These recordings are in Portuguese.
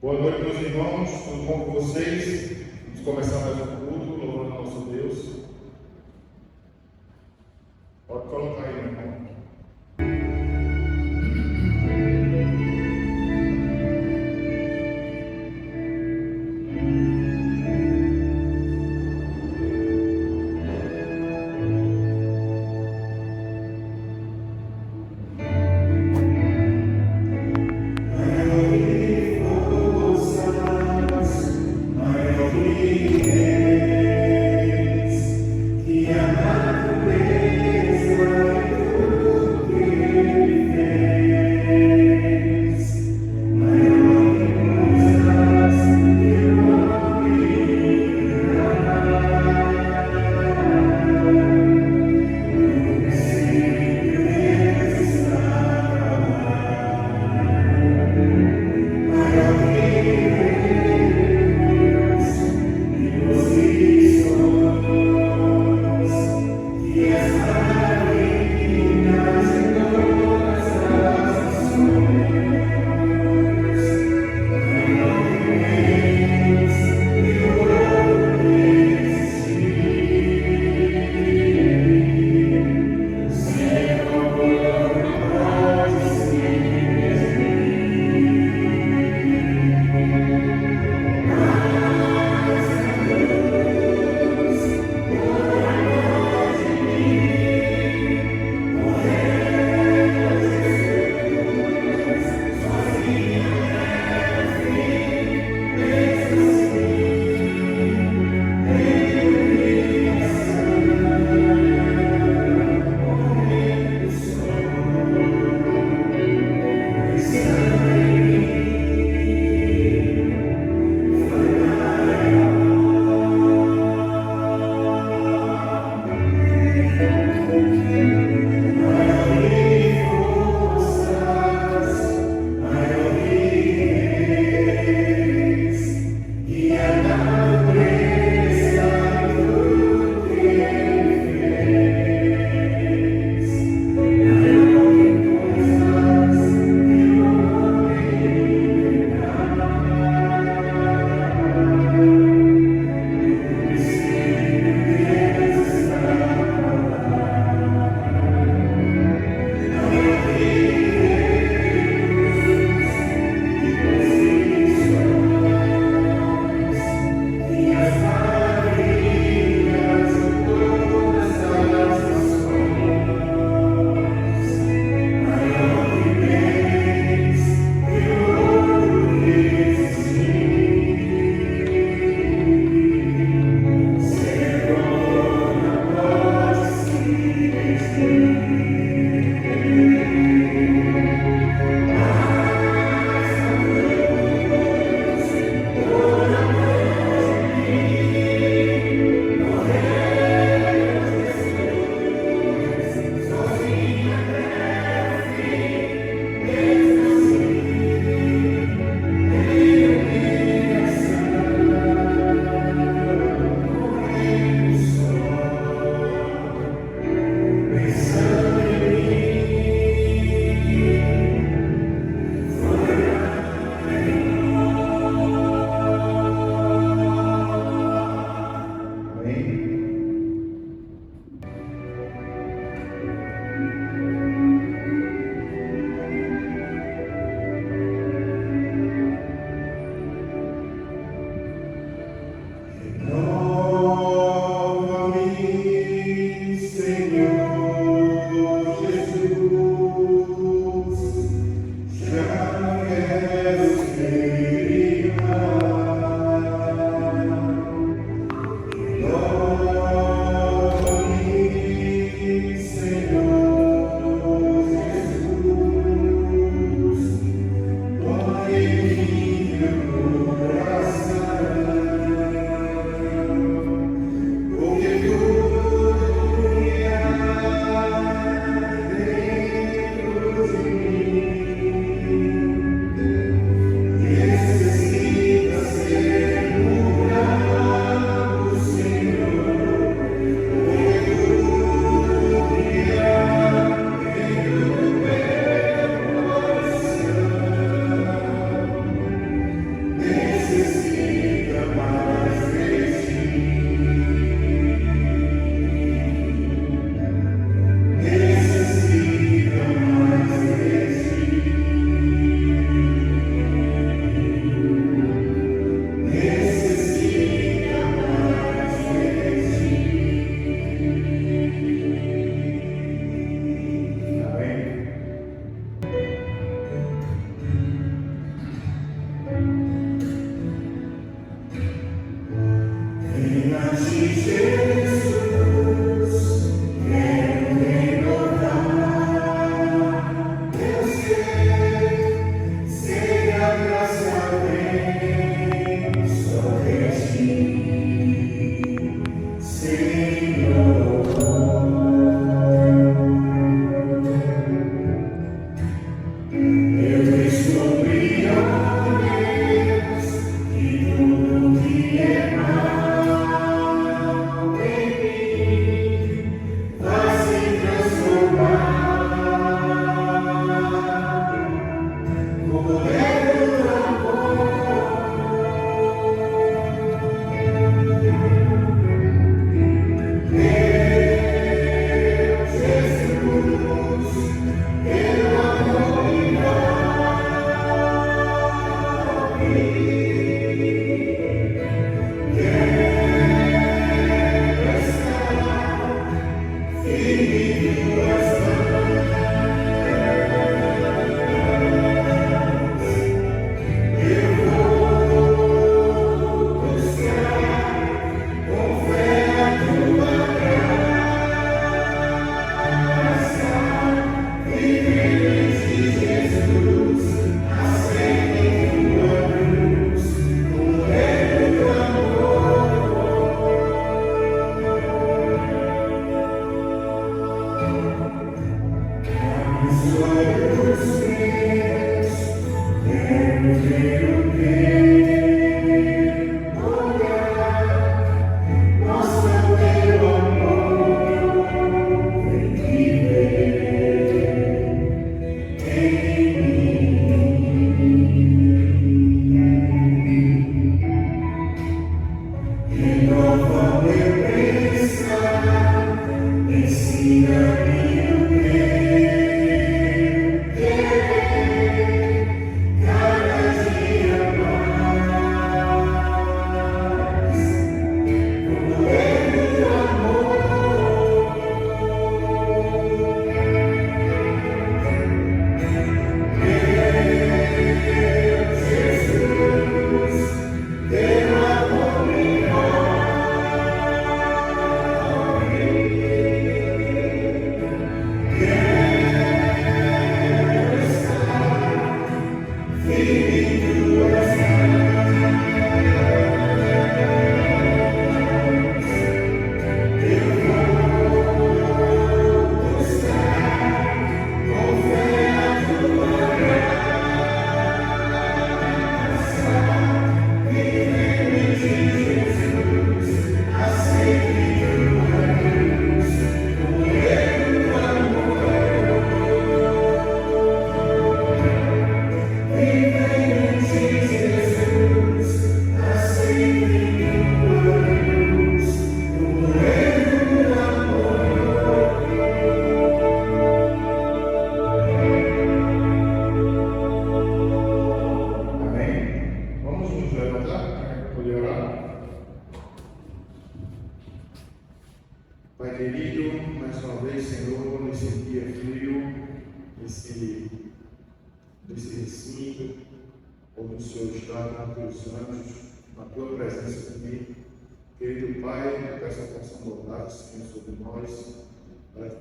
Boa noite, meus irmãos, tudo bom com vocês? Vamos começar mais um culto, louvando ao nosso Deus. Pode colocar aí, meu irmão. Que a natureza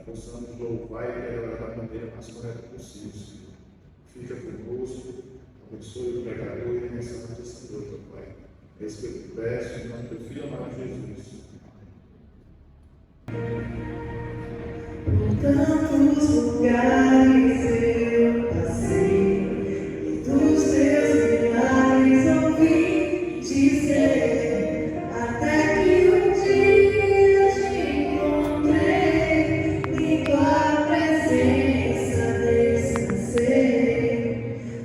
Possamos louvar e adorar da maneira mais correta possível, Senhor. Fica conosco, abençoe o pregador e a mensagem desse noite, Pai. É isso que eu te peço, em nome do Filho amado Jesus. Por tantos lugares eu passei, e dos teus milagres ouvi dizer, até que um dia te encontrei, em tua presença descansei.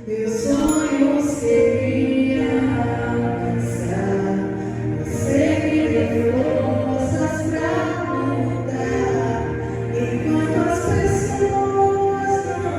Meus sonhos queria alcançar, você me deu forças pra lutar. Enquanto as pessoas não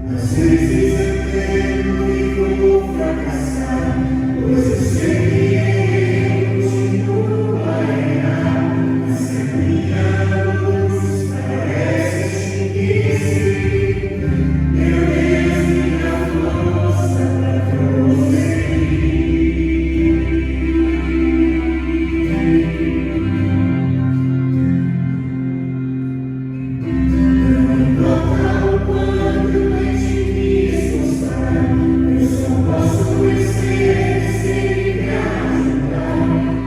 Às vezes eu temo e vou fracassar, pois eu sei que eu continuo a errar. Mas a minha luz parece enriquecer, meu Deus, minha força para prosseguir. Não importa o quanto eu te me esforçar, eu só posso vencer se me ajudar.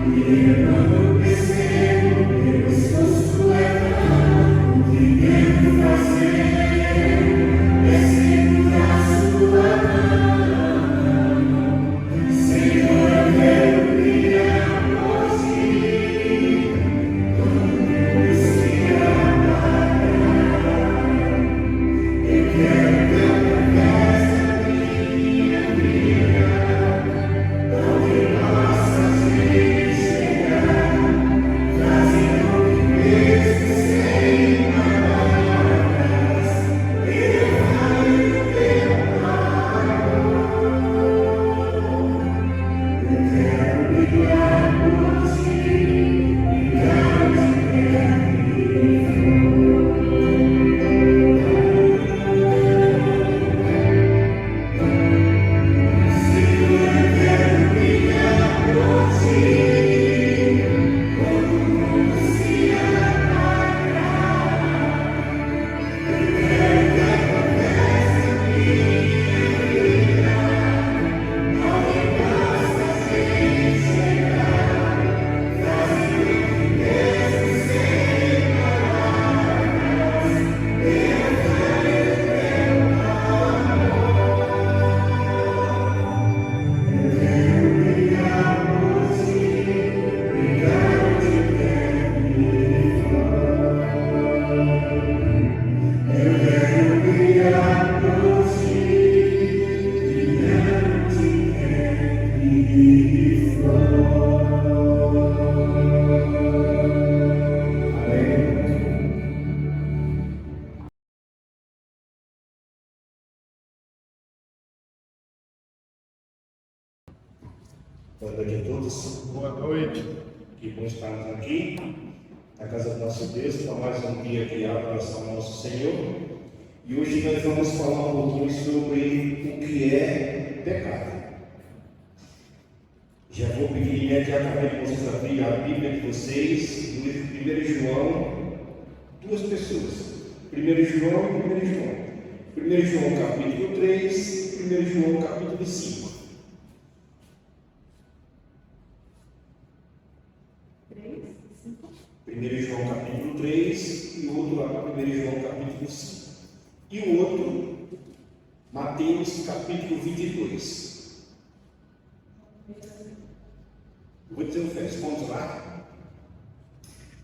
E eu não percebo meu esforço é vão. O que devo fazer é segurar sua mão. Senhor, eu quero brilhar por ti, quando menos se apagar. Eu quero que através da minha vida alguém possa me chegar, fazendo que mesmo sem palavras eu fale o teu amor. Eu quero brilhar por ti, brilhar onde quer que Senhor, eu quero brilhar por ti, quando o mundo se apagar. Eu quero que através da minha vida alguém possa me chegar, fazendo que mesmo sem palavras eu fale o teu amor. Eu quero brilhar por ti, brilhar onde quer que Eu quero brilhar por ti, brilhar onde quer que for. Boa noite a todos. Boa noite. Que bom estarmos aqui na casa do nosso Deus para mais um dia de adoração ao nosso Senhor. E hoje nós vamos falar um pouquinho sobre o que é pecado. Já vou pedir imediatamente para vocês abrirem a Bíblia de vocês no livro de 1 João, duas pessoas. 1 João e 1 João. 1 João capítulo 3, 1 João capítulo 5. 1 João capítulo 3 e o outro lá para 1 João capítulo 5. E o outro, Mateus capítulo 22. Vou dizer um verso, vamos lá?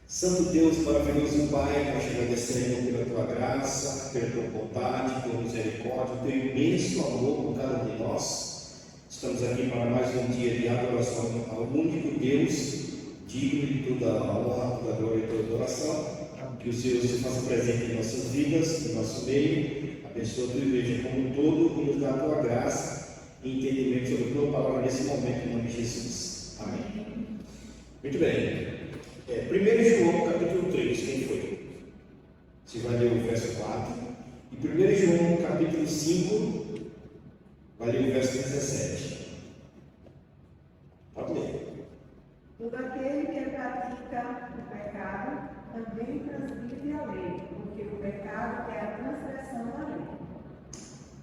Santo Deus, maravilhoso Pai, nós te agradecemos pela tua graça, pela tua bondade, pela misericórdia, pelo imenso amor por cada um de nós. Estamos aqui para mais um dia de adoração ao único Deus, digno de toda a honra, toda a glória e toda a adoração. Que o Senhor se faça presente em nossas vidas, em nosso meio, abençoa a tua igreja como um todo e nos dá a tua graça e entendimento sobre a tua palavra nesse momento, em nome de Jesus. Amém. Muito bem. 1 João capítulo 3, quem foi? Você vai ler o verso 4. E 1 João capítulo 5, vai ler o verso 17. Pode ler. Todo aquele que pratica o pecado também transgride a lei, porque o pecado é a transgressão da lei.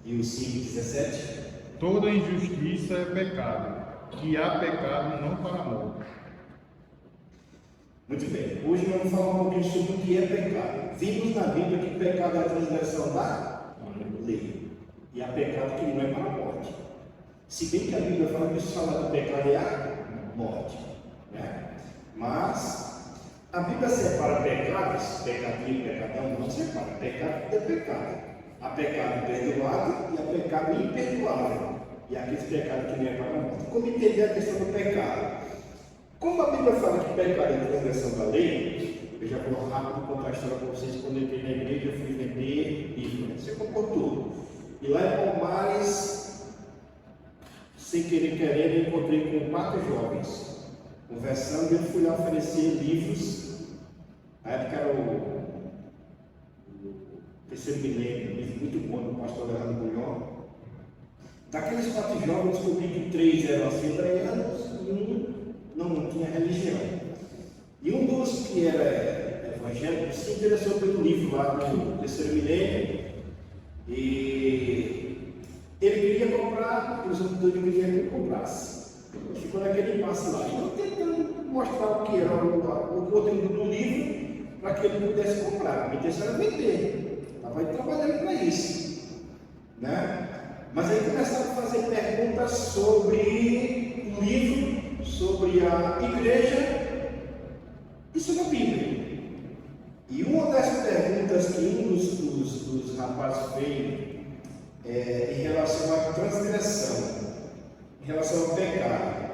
E o 5:17? Toda injustiça é pecado, que há pecado não para a morte. Muito bem. Hoje nós vamos falar um pouquinho sobre o que é pecado. Vimos na Bíblia que pecado é a transgressão da lei. E há pecado que não é para a morte. Se bem que a Bíblia fala que o salário do pecado é a morte. Né? Mas a Bíblia separa pecados, pecadinho e pecadão, não separa. Pecado é pecado. Há pecado perdoado e há pecado imperdoável. E há aqueles pecados que não é para a morte. Como entender a questão do pecado? Como a Bíblia fala que pecado é a transgressão da lei, eu já vou rápido contar a história para vocês. Quando eu entrei na igreja, eu fui vender livro. Você comportou. E lá em Palmares, sem querer querendo, eu encontrei com 4 jovens, conversando, e eu fui lá oferecer livros. Na época era o terceiro milênio, um livro muito bom do pastor Leandro Bulhon. Daqueles 4 jovens, eu descobri que 3 eram assembleianos e um não tinha religião. E um dos que era evangélico se interessou pelo livro lá do terceiro milênio, e ele queria comprar, os outros 2 queriam que ele comprasse. Ficou naquele impasse lá. E eu tentando mostrar o que era o conteúdo do livro para que ele pudesse comprar. A intenção era vender. Estava trabalhando para isso. Né? Mas aí começaram a fazer perguntas sobre o livro, sobre a igreja e sobre a Bíblia. E uma das perguntas que um dos rapazes fez em relação à transgressão, em relação ao pecado.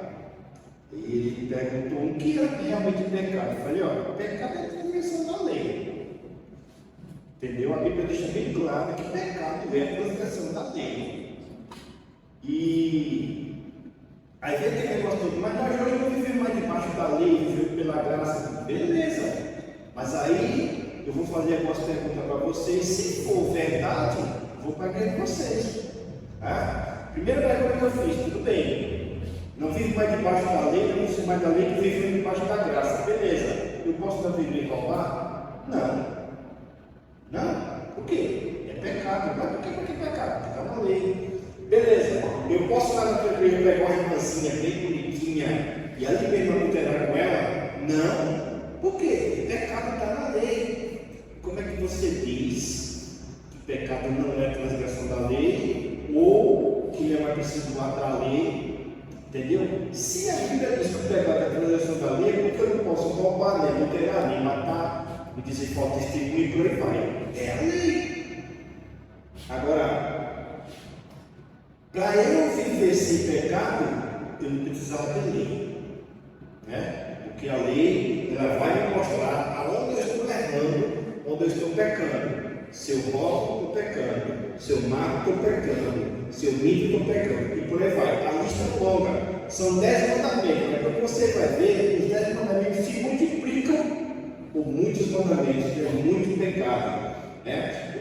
Ele perguntou o que é realmente pecado. Eu falei, olha, pecado é a transgressão da lei. Entendeu? A Bíblia deixa bem claro que pecado é a transgressão da lei. E aí vem aquele negócio todo, mas nós hoje não vivemos mais debaixo da lei, vivemos pela graça. Beleza. Mas aí eu vou fazer algumas perguntas para vocês. Se for verdade, vou pagar de vocês. Primeira pergunta que eu fiz, tudo bem. Não vivo mais debaixo da lei, não sou mais da lei, eu vivo debaixo da graça. Beleza. Eu posso dar viver e roubar? Não. Por quê? É pecado. Mas por que é pecado? Porque está na lei. Beleza. Eu posso lá na tua igreja pegar uma irmãzinha bem bonitinha e ali mesmo adulterar com ela? Não. Por quê? Pecado está na lei. Como é que você diz que pecado não é transgressão da lei ou que não é preciso matar a lei? Entendeu? Se a Bíblia diz que o pecado é transgressão da lei, por que eu não posso roubar, nem adulterar, nem matar, me dizer falta de testemunho e por aí vai? É a lei. Agora, para eu viver sem pecado, eu não precisava de lei. Né? Porque a lei ela vai me mostrar aonde eu estou errando, onde eu estou pecando. Se eu roubo, estou pecando. Se eu mato, estou pecando. Se eu minto, estou pecando. E por aí vai. A lista é longa. São 10 mandamentos. Mas quando você vai ver, os 10 mandamentos se multiplicam por muitos mandamentos, que é muito pecado. Né?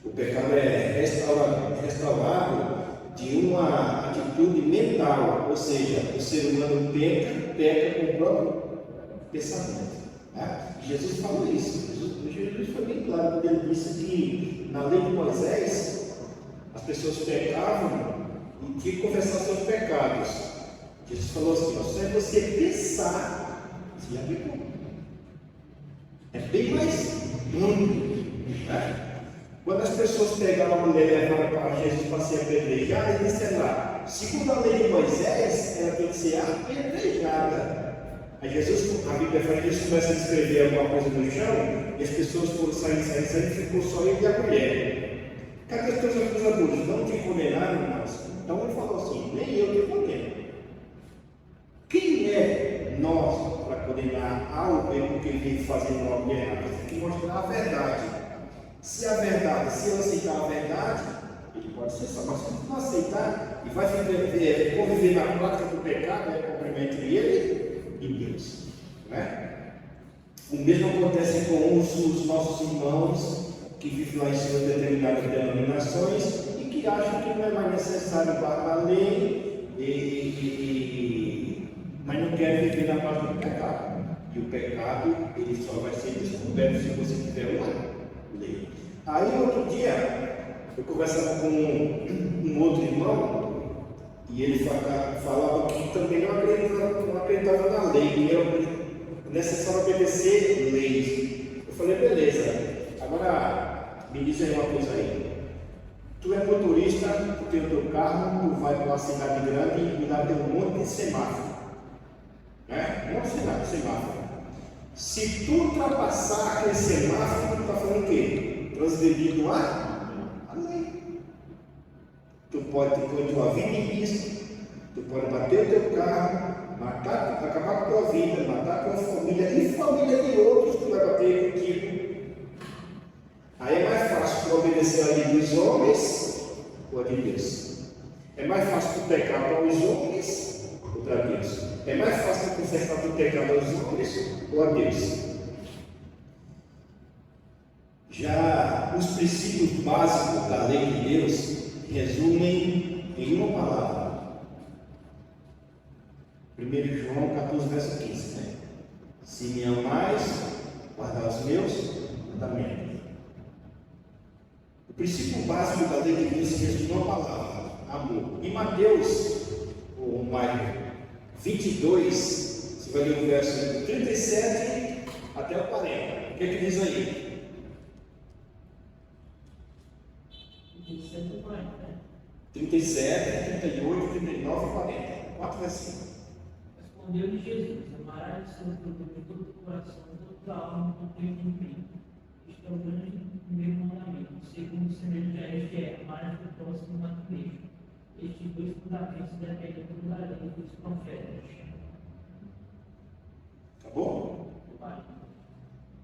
O pecado é restaurado de uma atitude mental, ou seja, o ser humano peca com o próprio pensamento. Tá? Jesus falou isso. Jesus foi bem claro quando ele disse que na lei de Moisés as pessoas pecavam e tinham que confessar seus pecados. Jesus falou assim: só é você pensar, você já pecou. É bem mais amplo. Tá? Quando as pessoas pegaram a mulher e levaram para Jesus para ser apedrejada, ele disse lá, segundo a lei de Moisés, ela tem que ser apedrejada. Aí Jesus, a Bíblia fala que Jesus começa a escrever alguma coisa no chão, e as pessoas foram saindo, e ficou só ele e a mulher. Cadê os teus acusadores? Não te condenaram, irmãos? Então ele falou assim, nem eu te condeno. Quem é nós para condenar alguém porque ele vem fazendo algo errado? Tem que mostrar a verdade. Se a verdade, se eu aceitar a verdade, ele pode ser só, mas se não aceitar e vai conviver na prática do pecado, é problema entre ele e Deus. Né? O mesmo acontece com os nossos irmãos que vivem lá em cima de determinadas denominações e que acham que não é mais necessário guardar a lei, mas não querem viver na prática do pecado. E o pecado ele só vai ser descoberto se você tiver uma lei. Aí outro dia eu conversava com um outro irmão e ele falava que também não acreditava na lei, que era necessário obedecer leis. Eu falei, beleza, agora me diz aí uma coisa aí. Tu é motorista, tu tem o teu carro, tu vai para uma cidade grande e lá tem um monte de semáforo. Né? Um monte de semáforo. Se tu ultrapassar aquele semáforo, tu está falando o quê? Transgredindo a lei. Tu pode pôr tua vida em risco, tu pode bater o teu carro, matar, acabar com a tua vida, matar a tua família e família de outros que vai bater contigo. Aí é mais fácil para obedecer a lei dos homens ou a de Deus? É mais fácil para pecar para os homens ou para Deus? É mais fácil para confessar o pecado aos homens ou a Deus? Já os princípios básicos da lei de Deus resumem em uma palavra. 1 João 14, verso 15, né? Se me amais, guardar os meus mandamentos. O princípio básico da lei de Deus se resume em uma palavra: amor. Em Mateus, ou Maio 22, você vai ler o verso 37 até o 40. O que é que diz aí? 37, 38, 39 e 40. 4 versículos. Respondeu-lhe Jesus: amarás o Senhor teu Deus de todo o coração, de toda a alma, de todo o teu entendimento. Este é o grande e primeiro mandamento. Segundo semelhante a este é: amarás o próximo a ti mesmo. Estes dois fundamentos dependem da lei e dos profetas. Acabou? Vai.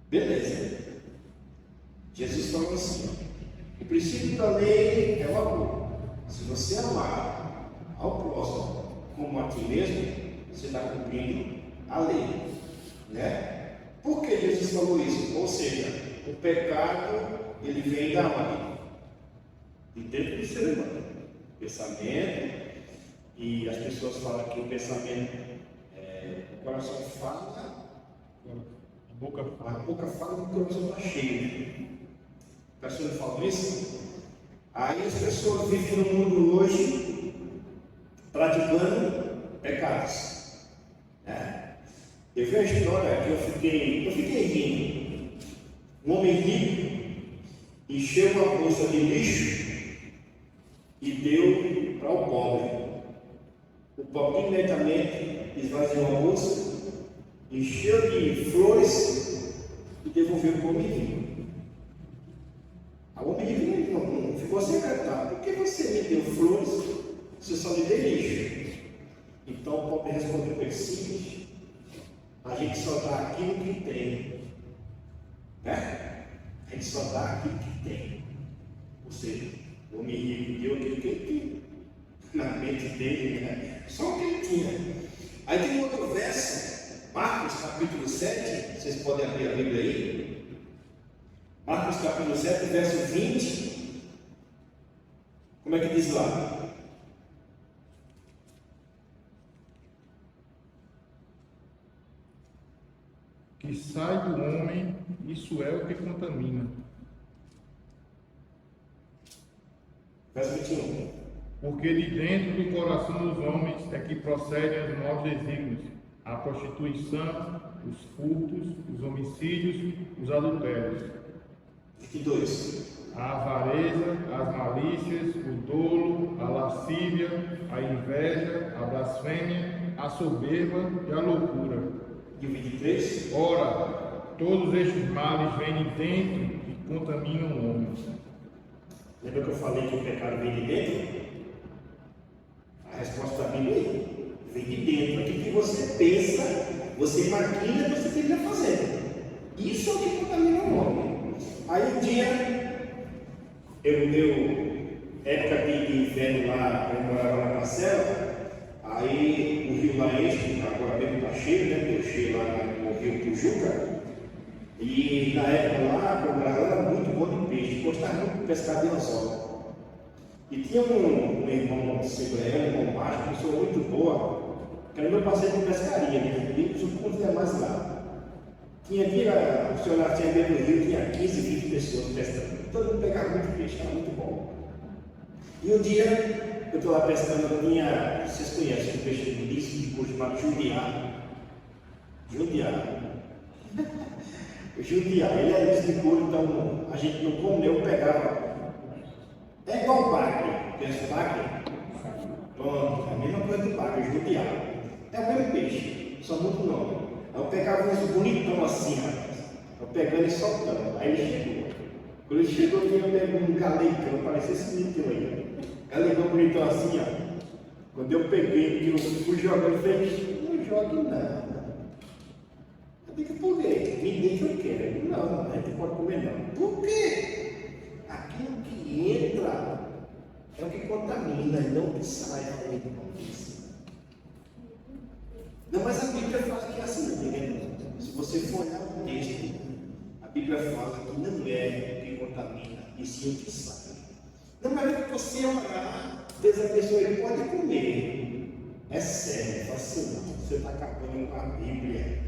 Beleza. Jesus falou assim: o princípio da lei é o amor. Se você amar ao próximo como a ti mesmo, você está cumprindo a lei, né? Por que Jesus falou isso? Ou seja, o pecado ele vem da onde? De dentro do ser humano. Pensamento, e as pessoas falam que o pensamento, o coração fala, A boca a boca fala e o coração está cheio. As pessoas falam isso. Aí as pessoas vivem no mundo hoje praticando pecados, né? Eu vi a história que eu fiquei rindo. Um homem rico encheu uma bolsa de lixo e deu para o pobre. O pobre imediatamente esvaziou a bolsa, encheu de flores e devolveu para o homem rico. O homem rico não ficou sem cantar. Por que você me deu flores se eu só lhe dei lixo? Então o pobre respondeu para ele: seguinte, a gente só dá aquilo que tem, né? A gente só dá aquilo que tem. Ou seja, o homem rico deu aquilo que ele tinha na mente dele, né? Só o que ele tinha. Aí tem outro verso, Marcos capítulo 7, vocês podem abrir a Bíblia aí. Marcos capítulo 7, verso 20. Como é que diz lá? que sai do homem, isso é o que contamina. Verso 21. Porque de dentro do coração dos homens é que procedem os maus desígnios, a prostituição, os furtos, os homicídios, os adultérios, 22. a avareza, as malícias, o dolo, a lascívia, a inveja, a blasfêmia, a soberba e a loucura. E o 23. Ora, todos estes males vêm de dentro e contaminam o homem. Lembra que eu falei que o pecado vem de dentro? A resposta da Bíblia aí. Vem de dentro. Aquilo que você pensa, você maquina, você termina fazendo. Isso é o que contamina o homem. Aí um dia, época de inverno lá, eu morava na parcela, aí o rio lá enche, agora mesmo está cheio, né? Deu cheio lá no rio Pujuca. E na época lá, o Brasil era muito bom de peixe, gostava muito de pescar de anzol. E tinha um irmão segurando, um irmão macho, uma pessoa muito boa, que era meu parceiro de pescaria, né? E junto com os demais lá. Tinha dia, o senhor lá tinha dentro do rio, tinha 15, 20 pessoas pescando. Todo mundo pegava muito peixe, estava muito bom. E um dia, eu estou lá pescando, vocês conhecem o peixe de cor chamado jundiá. Jundiá, ele é liso de cor, então a gente não comeu, pegava. É igual o bagre, conhece o bagre? Pronto, é a mesma coisa do bagre, jundiá. É o mesmo peixe, só muda o nome. Aí eu pegava uns bonitão assim, rapaz. Eu pegando e soltando. Aí ele chegou. Quando ele chegou, eu pegou um galeitão, parecia esse bonitão aí. Galeitão bonitão assim, ó. Quando eu peguei, eu fui jogando, fez, não jogue não. Eu digo, por quê? Me dê que eu quero. Não, a gente pode comer não. Por quê? contamina e não que sai. Não, mas a Bíblia fala que é assim, né? Se você for olhar o texto, a Bíblia fala que não é o que contamina, e sim o que sai. Não é que você orar, Deus a pessoa ele pode comer. É sério, fala assim, não, você está acabando com a Bíblia.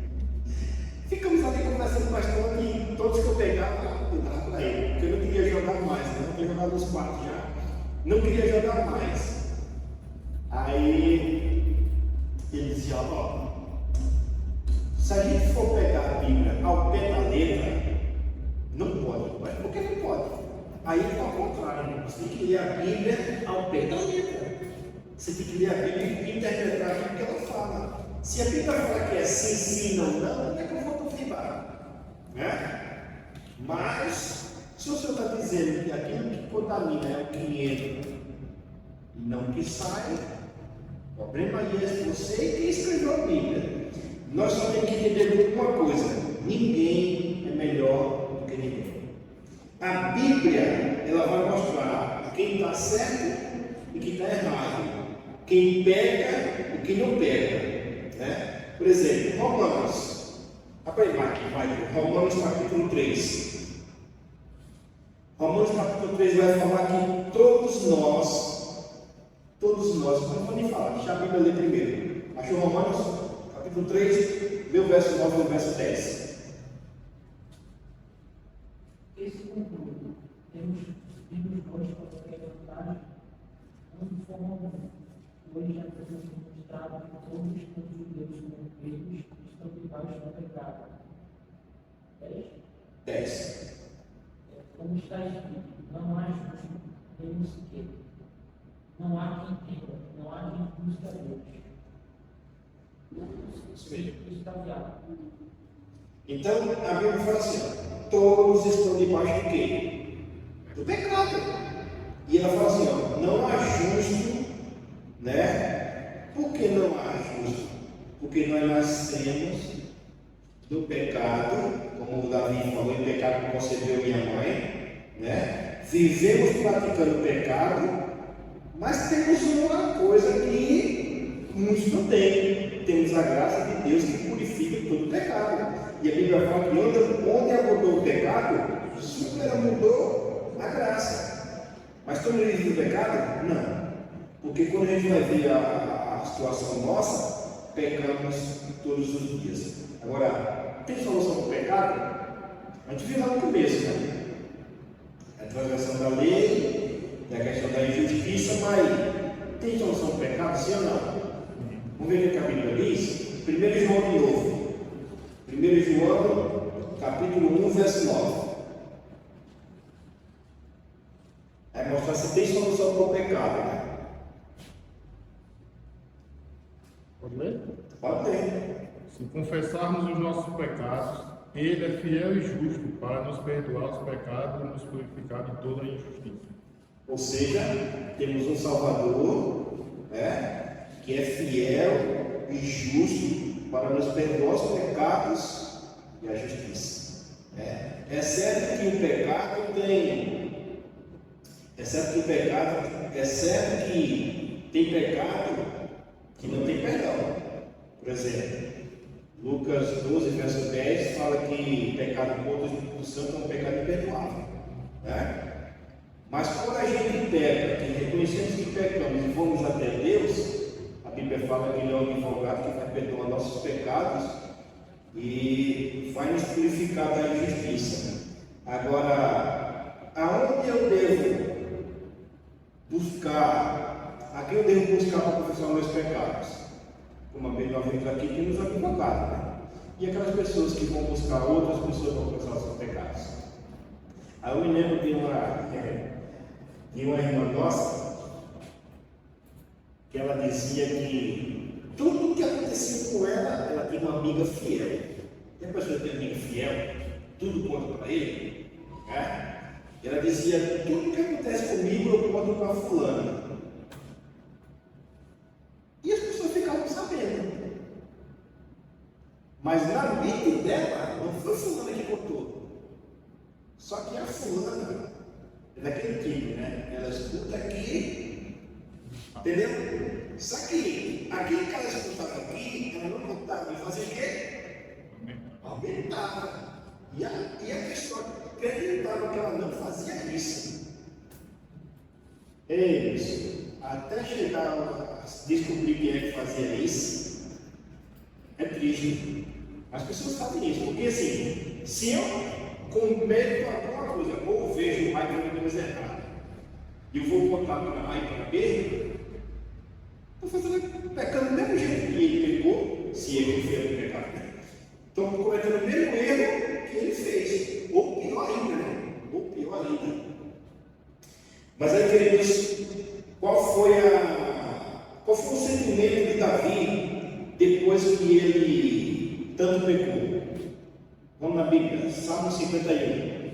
Ficamos ali conversando bastante e todos que eu pegava, eu dava para ele, porque eu não queria jogar mais, né? Eu jogava nos 4 já, não queria jogar mais. Aí ele dizia, ó, se a gente for pegar a Bíblia ao pé da letra, não pode. Mas por que não pode? Aí está ao contrário, você tem que ler a Bíblia ao pé da letra. Você tem que ler a Bíblia e interpretar aquilo que ela fala. Se a Bíblia fala que é sim, sim, não, não é que eu vou confirmar. Né? Mas, se o Senhor está dizendo que aquilo que contamina é o que entra e não o que sai, o problema aí é você e quem escreveu a Bíblia. Nós só temos que entender uma coisa: ninguém é melhor do que ninguém. A Bíblia, ela vai mostrar quem está certo e quem está errado, quem pega e quem não pega. Né? Por exemplo, Romanos, aprenda aqui, vai, Romanos capítulo 3. Romanos capítulo 3 vai falar que todos nós, não vou nem falar, deixa a Bíblia ler primeiro. Achou Romanos capítulo 3, meu verso 9 e o verso 10. Esse conclui, temos nós para perguntar, não de forma alguma. Hoje já temos demonstrado que todos os judeus como gregos estão debaixo do pecado. 10. Como está escrito, não há justo nenhum sequer. Não há quem tenha, não há quem busque a Deus. Isso está viado. Então, a Bíblia fala assim, todos estão debaixo do quê? Do pecado. E ela fala assim, ó, não há justo, né? Por que não há justo? Porque nós nascemos do pecado, como o Davi falou, em pecado que concebeu minha mãe, né? Vivemos praticando pecado, mas temos uma coisa que muitos não têm. Temos a graça de Deus que purifica todo o pecado. E a Bíblia fala que onde abundou o pecado, superabundou a graça. Mas estamos livres do pecado? Não. Porque quando a gente vai ver a situação nossa, pecamos todos os dias. Agora, tem solução para o pecado? A gente viu lá no começo, né? A transgressão da lei, a questão da injustiça, mas tem solução para o pecado, sim ou não? Vamos ver o que a Bíblia diz? 1 João de novo. 1 João, capítulo 1, verso 9. Vai mostrar se tem solução para o pecado, né? Pode ler? Pode ler. Se confessarmos os nossos pecados, Ele é fiel e justo para nos perdoar os pecados e nos purificar de toda a injustiça. Ou seja, temos um Salvador, né, que é fiel e justo para nos perdoar os pecados e a justiça. É certo que o pecado tem. É certo que tem pecado que não tem perdão. Por exemplo, Lucas 12, verso 10 fala que pecado contra o Espírito Santo é um pecado imperdoável. Né? Mas quando a gente peca, que reconhecemos que pecamos e vamos até Deus, a Bíblia fala que Ele é um advogado que vai perdoar nossos pecados e vai nos purificar da injustiça. Agora, aonde eu devo buscar, a quem eu devo buscar para confessar meus pecados? Como a Bíblia diz aqui, temos advogado, né? E aquelas pessoas que vão buscar outras pessoas para confessar os seus pecados. Aí eu me lembro de uma irmã nossa, que ela dizia que tudo que acontecia com ela, ela tinha uma amiga fiel. E a pessoa tem amiga fiel, tudo conta para ele, né? Ela dizia, tudo que acontece comigo eu conto para fulana. E as pessoas ficavam sabendo. Mas na mente dela, não foi fulana que contou. Só que a fulana é daquele tipo, né? Ela escuta aqui Entendeu? Só que aquele que ela escutava aqui, ela não contava de fazer o quê? Aumentava. E a pessoa acreditava que ela não fazia isso. Eles, até chegar a descobrir quem é que fazia isso, é triste. As pessoas fazem isso, porque assim, se eu cometo alguma coisa, ou vejo o pai fazendo coisa errada, e eu vou botar para A e para B, estou fazendo pecando do mesmo jeito que ele pecou, se ele fez o pecado. Estou cometendo o mesmo erro que ele fez, ou pior ainda, né? Ou pior ainda. Mas aí, queridos, qual foi o sentimento de Davi depois que ele tanto pecou? Vamos na Bíblia, Salmo 51.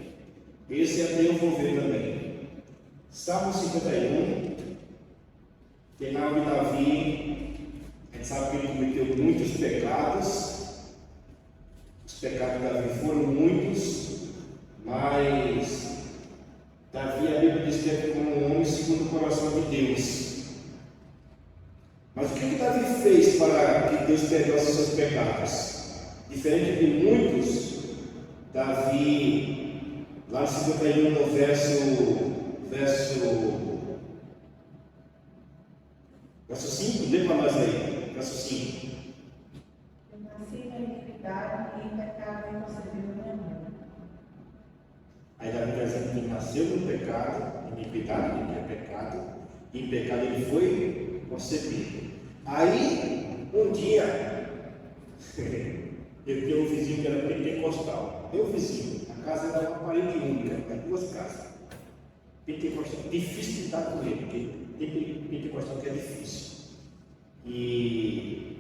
Esse até eu vou ver também. Salmo 51, tem lá de Davi. A gente sabe que ele cometeu muitos pecados. Os pecados de Davi foram muitos, mas Davi, a Bíblia diz que é como um homem segundo o coração de Deus. Mas o que Davi fez para que Deus perdoasse os seus pecados? Diferente de muitos, Davi, lá no 51, no verso 5, lê para nós aí, verso 5. Eu nasci na iniquidade e em pecado me concebeu minha mãe. Aí Davi está dizendo que nasceu no pecado, iniquidade, que é pecado, e em pecado ele foi concebido. Aí, um dia, eu tinha um vizinho que era pentecostal. Meu vizinho, a casa era uma parede única, eram duas casas. Pentecostal, difícil de estar com ele, porque tem pentecostal que é difícil. E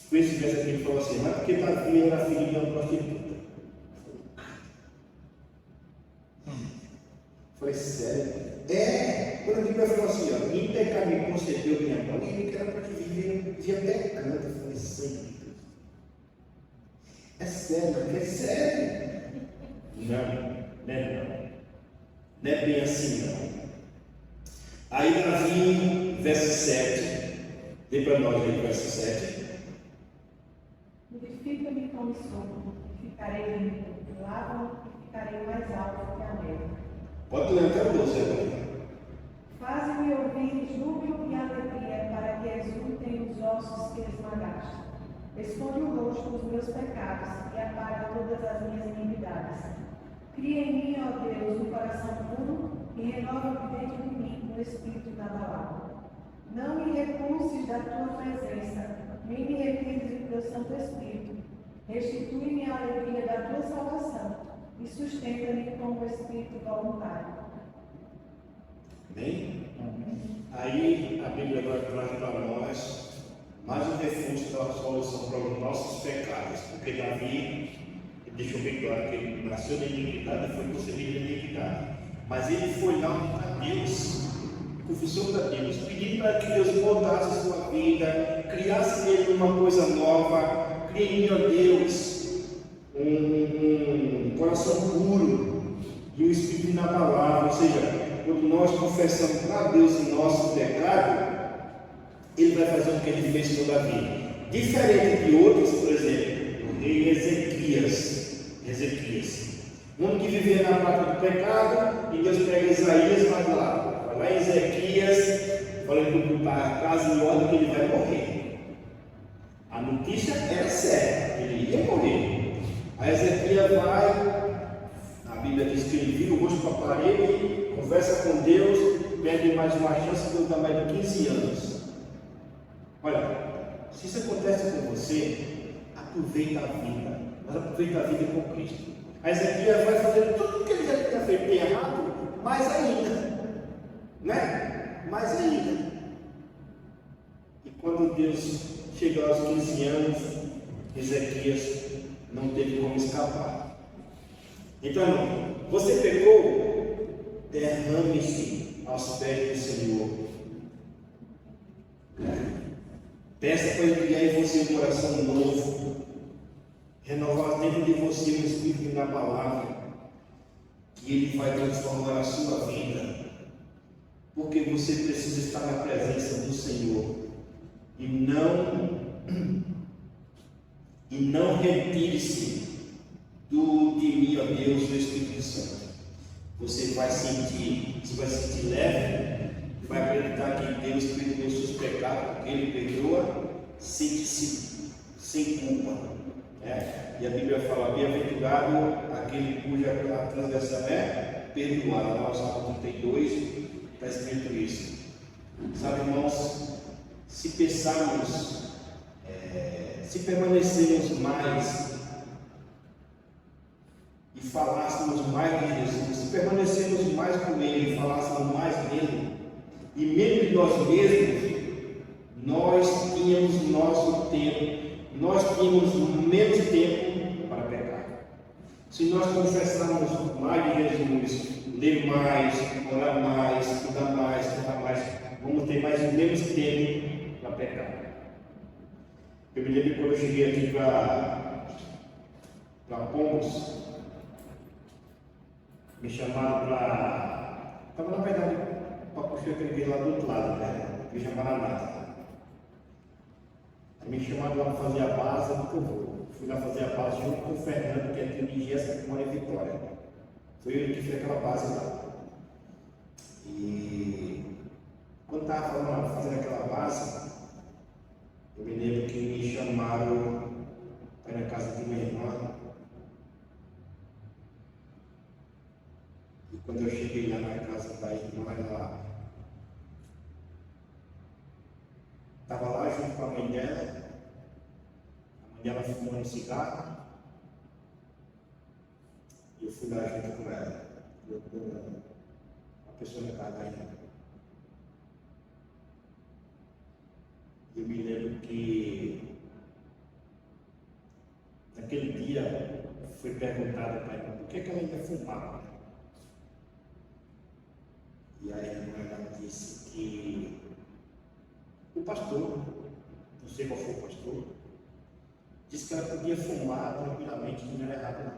coincidência que ele falou assim, mas porque Davi era filho de uma prostituta. Falei, sério? Quando a Bíblia falou assim, ó, em pecado me concedeu minha mãe, ele quer para que vivia pecando. Eu falei, sério? É sério? É sério? Não é bem assim, não. Aí Davi, verso 7, dê para nós aí, verso 7. Purifica-me com sono, e ficarei limpo. Lava-me e ficarei mais alto que a neve. Pode ler até o 12 agora. Faze-me ouvir júbilo e alegria, para que exultem os ossos que esmagaste. Esconde o rosto dos meus pecados e apaga todas as minhas iniquidades. Cria em mim, ó Deus, um coração puro e renova dentro de mim um espírito inabalável. Não me repulses da tua presença, nem me retires do teu Santo Espírito. Restitui-me a alegria da tua salvação e sustenta-me com o espírito voluntário. Amém? Aí a Bíblia agora traz para nós mais um refúgio da solução para os nossos pecados, porque Davi deixou bem claro que ele nasceu na iniquidade e foi concebido na iniquidade, mas ele foi lá para Deus, confessou para Deus, pedindo para que Deus mudasse a sua vida, criasse nele uma coisa nova, crie em mim, ó Deus, um coração puro e um espírito inabalável. Ou seja, quando nós confessamos para Deus o nosso pecado, Ele vai fazer o que Ele fez com Davi. Diferente de outros, por exemplo, o rei Ezequias, um homem que vivia na prática do pecado, e Deus pega Isaías e vai lá em Ezequias, falando para a casa em ordem que ele vai morrer. A notícia era certa, ele ia morrer. Aí Ezequias vai, a Bíblia diz que ele vira o rosto para a parede, conversa com Deus, pede mais uma chance, Deus dá mais de 15 anos. Olha, se isso acontece com você, aproveita a vida, mas aproveita a vida com Cristo. A Ezequias vai fazendo tudo o que ele já tinha feito de errado, mais ainda, né? Mais ainda. E quando Deus chegou aos 15 anos, Ezequias não teve como escapar. Então, você pecou, derrame-se aos pés do Senhor. Peça para Ele criar em você um coração novo, renovar dentro de você um espírito inabalável, que Ele vai transformar a sua vida. porque você precisa estar na presença do Senhor e não retire-se de mim, ó Deus, do Espírito Santo. Você vai sentir leve, vai acreditar que Deus perdoou seus pecados, porque Ele perdoa, sente-se sem culpa. E a Bíblia fala: bem-aventurado aquele cuja transgressão é perdoada. Lá no Salmo 32 está escrito isso. Sabe, irmãos, se pensarmos, se permanecermos mais e falássemos mais de Jesus, se permanecermos mais com Ele e falássemos mais dele, e mesmo de nós mesmos, nós tínhamos nosso tempo, nós tínhamos menos tempo para pecar. Se nós confessarmos mais de Jesus, ler mais, orar mais, estudar mais, vamos ter menos tempo para pecar. Eu me lembro quando eu cheguei aqui para Pombos, me chamaram para. Estava na verdade para puxar aquele vídeo lá do outro lado, me chamaram a nada. Me chamaram lá para fazer a base, eu vou. Fui lá fazer a base junto com o Fernando, que é aquele de Jéssica, que mora em Vitória. Foi ele que fez aquela base lá. E quando estava fazendo aquela base, eu me lembro que me chamaram para ir na casa de minha irmã. E quando eu cheguei lá na casa da irmã, ela estava lá junto com a mãe dela. A mãe dela fumando cigarro. E eu fui lá junto com ela. Eu com uma pessoa na casa da irmã. Eu me lembro que naquele dia foi perguntado para ela por que ela ainda fumava. E a irmã ela disse que o pastor, não sei qual foi o pastor, disse que ela podia fumar tranquilamente, que não era errado não.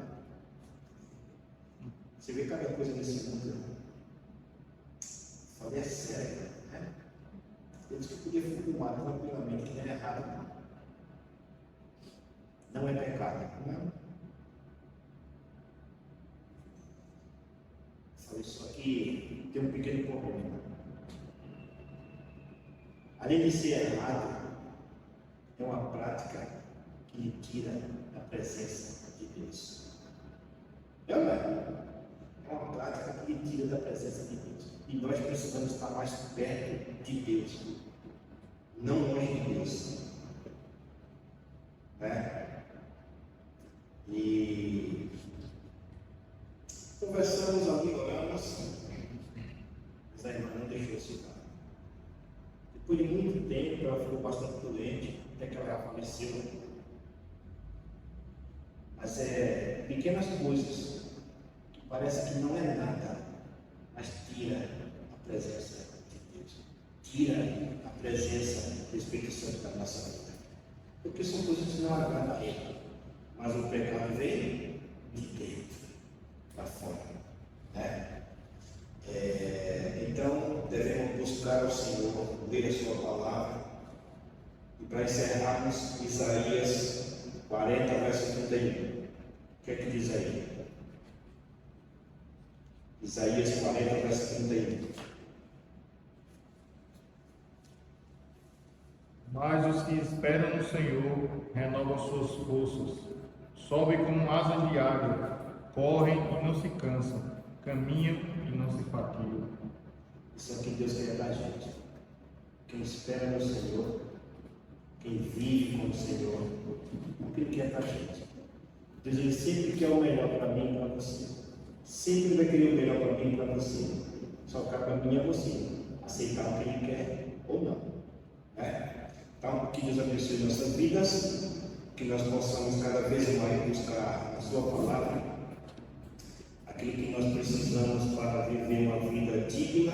Você vê cada coisa nesse mundo. Falei, é sério, né? Ele disse que podia fumar tranquilamente, que não era errado não. Não é pecado, não. Falei, só que tem um pequeno problema. Além de ser errado, é uma prática que lhe tira da presença de Deus. É uma prática que lhe tira da presença de Deus. E nós precisamos estar mais perto de Deus, não longe de Deus. E conversamos ali, oramos, mas a irmã não deixou citar. Depois de muito tempo, ela ficou bastante doente, até que ela já faleceu. Mas pequenas coisas que parece que não é nada, mas tira a presença de Deus, tira a presença do Espírito Santo da nossa vida. Porque são coisas que não agradam a Ele, mas o pecado vem de dentro para fora. Então, devemos buscar o Senhor, ler a Sua palavra. E para encerrarmos, Isaías 40, verso 31. O que é que diz aí? Isaías 40, verso 31. Mas os que esperam no Senhor renovam suas forças, sobem como asas de águia, correm e não se cansam, caminham e não se fatigam. Isso é o que Deus quer da gente. Quem espera no Senhor, quem vive com o Senhor, o que Ele quer da gente. Deus, Ele sempre quer o melhor para mim e para você. Sempre vai querer o melhor para mim e para você. Só cabe a mim e a você aceitar o que Ele quer ou não. Então, que Deus abençoe nossas vidas, que nós possamos cada vez mais buscar a Sua palavra, aquilo que nós precisamos para viver uma vida digna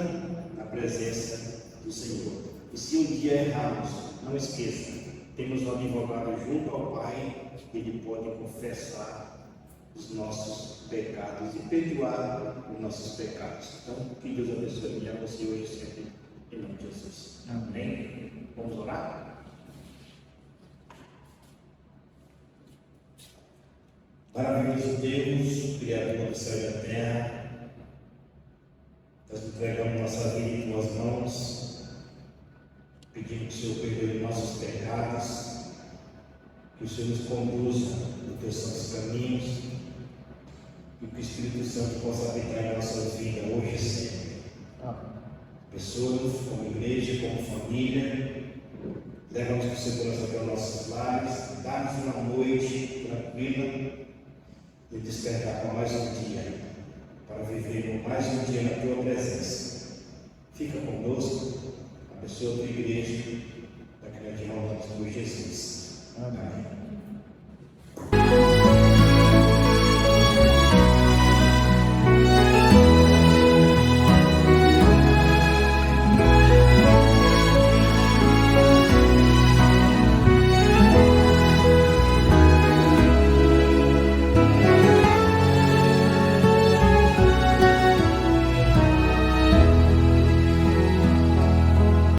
na presença do Senhor. E se um dia errarmos, não esqueça, temos um advogado junto ao Pai, ele pode confessar os nossos pecados e perdoar os nossos pecados. Então, que Deus abençoe a você hoje e sempre, em nome de Jesus. Amém? Vamos orar? Maravilhoso Deus, Criador do céu e da terra, nós entregamos nossa vida em tuas mãos, pedimos que o Senhor perdoe nossos pecados, que o Senhor nos conduza nos teus santos caminhos e que o Espírito Santo possa habitar em nossas vidas hoje e sempre. Pessoas, como igreja, como família, leva-nos com segurança para nossos lares, dá-nos uma noite tranquila e despertar para mais um dia, para viver mais um dia na tua presença.